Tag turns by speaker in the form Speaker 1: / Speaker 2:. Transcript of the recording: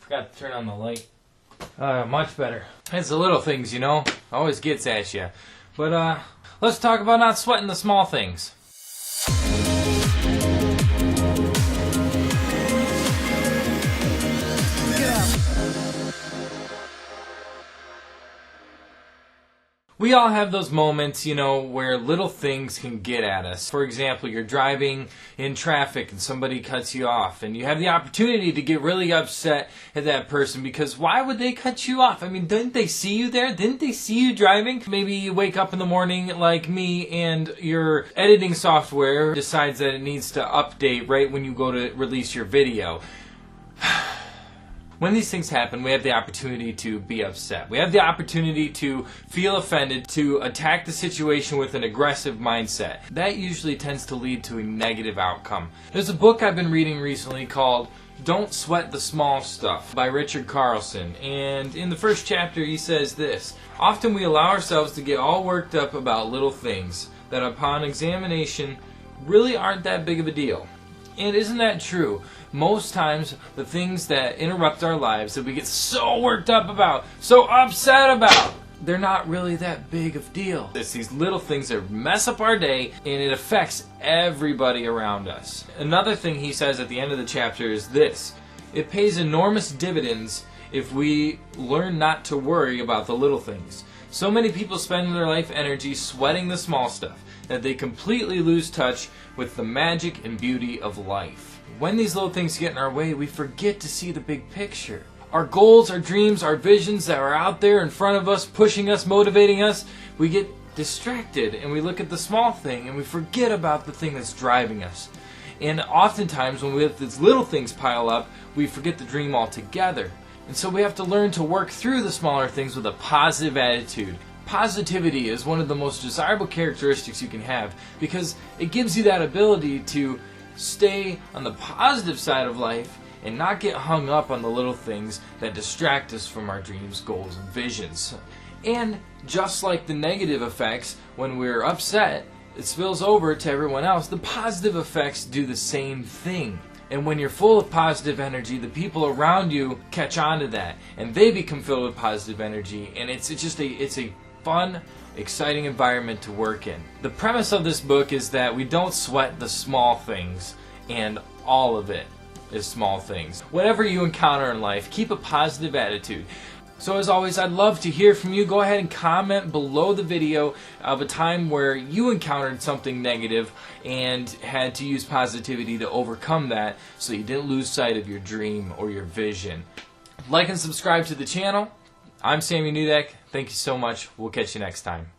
Speaker 1: Forgot to turn on the light. Much better. It's the little things, you know. Always gets at you. But let's talk about not sweating the small things. We all have those moments, you know, where little things can get at us. For example, you're driving in traffic and somebody cuts you off, and you have the opportunity to get really upset at that person because why would they cut you off? I mean, didn't they see you there? Didn't they see you driving? Maybe you wake up in the morning like me and your editing software decides that it needs to update right when you go to release your video. When these things happen, we have the opportunity to be upset. We have the opportunity to feel offended, to attack the situation with an aggressive mindset. That usually tends to lead to a negative outcome. There's a book I've been reading recently called Don't Sweat the Small Stuff by Richard Carlson. And in the first chapter he says this: often we allow ourselves to get all worked up about little things that upon examination really aren't that big of a deal. And isn't that true? Most times, the things that interrupt our lives that we get so worked up about, so upset about, they're not really that big of a deal. It's these little things that mess up our day, and it affects everybody around us. Another thing he says at the end of the chapter is this: it pays enormous dividends if we learn not to worry about the little things. So many people spend their life energy sweating the small stuff that they completely lose touch with the magic and beauty of life. When these little things get in our way, we forget to see the big picture. Our goals, our dreams, our visions that are out there in front of us, pushing us, motivating us, we get distracted and we look at the small thing and we forget about the thing that's driving us. And oftentimes when we let these little things pile up, we forget the dream altogether. And so we have to learn to work through the smaller things with a positive attitude. Positivity is one of the most desirable characteristics you can have because it gives you that ability to stay on the positive side of life and not get hung up on the little things that distract us from our dreams, goals, and visions. And just like the negative effects, when we're upset, it spills over to everyone else, the positive effects do the same thing. And when you're full of positive energy, the people around you catch on to that, and they become filled with positive energy, and it's a fun, exciting environment to work in. The premise of this book is that we don't sweat the small things, and all of it is small things. Whatever you encounter in life, keep a positive attitude. So as always, I'd love to hear from you. Go ahead and comment below the video of a time where you encountered something negative and had to use positivity to overcome that so you didn't lose sight of your dream or your vision. Like and subscribe to the channel. I'm Samuel Neudeck. Thank you so much. We'll catch you next time.